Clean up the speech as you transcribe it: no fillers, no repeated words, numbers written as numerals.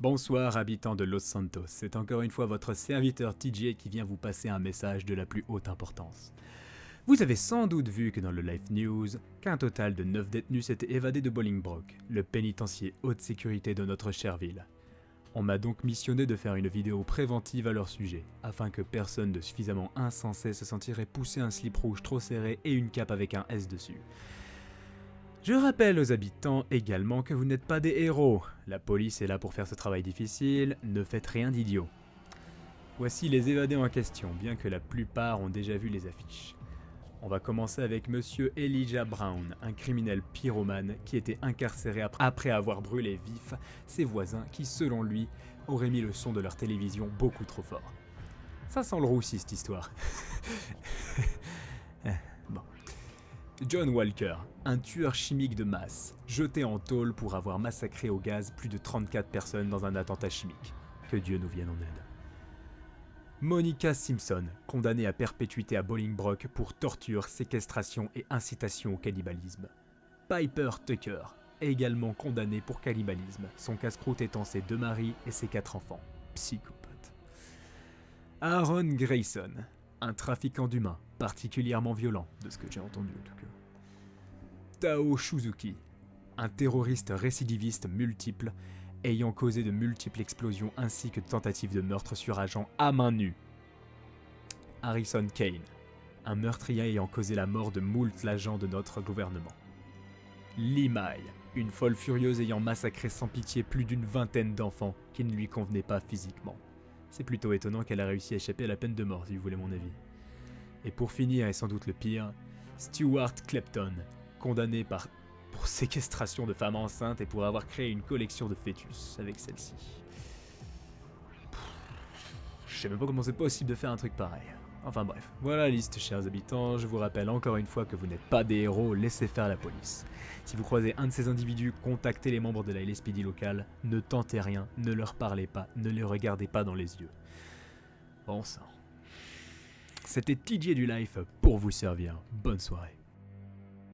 Bonsoir habitants de Los Santos, c'est encore une fois votre serviteur TJ qui vient vous passer un message de la plus haute importance. Vous avez sans doute vu que dans le Life News, qu'un total de 9 détenus s'étaient évadés de Bolingbroke, le pénitencier haute sécurité de notre chère ville. On m'a donc missionné de faire une vidéo préventive à leur sujet, afin que personne de suffisamment insensé se sentirait pousser un slip rouge trop serré et une cape avec un S dessus. Je rappelle aux habitants également que vous n'êtes pas des héros. La police est là pour faire ce travail difficile, ne faites rien d'idiot. Voici les évadés en question, bien que la plupart ont déjà vu les affiches. On va commencer avec Monsieur Elijah Brown, un criminel pyromane qui était incarcéré après avoir brûlé vif ses voisins qui, selon lui, auraient mis le son de leur télévision beaucoup trop fort. Ça sent le roussi cette histoire. Bon. John Walker, un tueur chimique de masse, jeté en tôle pour avoir massacré au gaz plus de 34 personnes dans un attentat chimique. Que Dieu nous vienne en aide. Monica Simpson, condamnée à perpétuité à Bolingbroke pour torture, séquestration et incitation au cannibalisme. Piper Tucker, également condamnée pour cannibalisme, son casse-croûte étant ses 2 maris et ses 4 enfants. Psychopathe. Aaron Grayson, un trafiquant d'humains, particulièrement violent, de ce que j'ai entendu en tout cas. Tao Shuzuki, un terroriste récidiviste multiple, ayant causé de multiples explosions ainsi que de tentatives de meurtre sur agent à main nue. Harrison Kane, un meurtrier ayant causé la mort de moult agents de notre gouvernement. Lee Mai, une folle furieuse ayant massacré sans pitié plus d'une vingtaine d'enfants qui ne lui convenaient pas physiquement. C'est plutôt étonnant qu'elle a réussi à échapper à la peine de mort, si vous voulez mon avis. Et pour finir, et sans doute le pire, Stuart Clepton, condamné pour séquestration de femmes enceintes et pour avoir créé une collection de fœtus avec celle-ci. Je sais même pas comment c'est possible de faire un truc pareil. Enfin bref, voilà la liste, chers habitants. Je vous rappelle encore une fois que vous n'êtes pas des héros, laissez faire la police. Si vous croisez un de ces individus, contactez les membres de la LSPD locale, ne tentez rien, ne leur parlez pas, ne les regardez pas dans les yeux. Bon sang. C'était TJ du Life pour vous servir. Bonne soirée.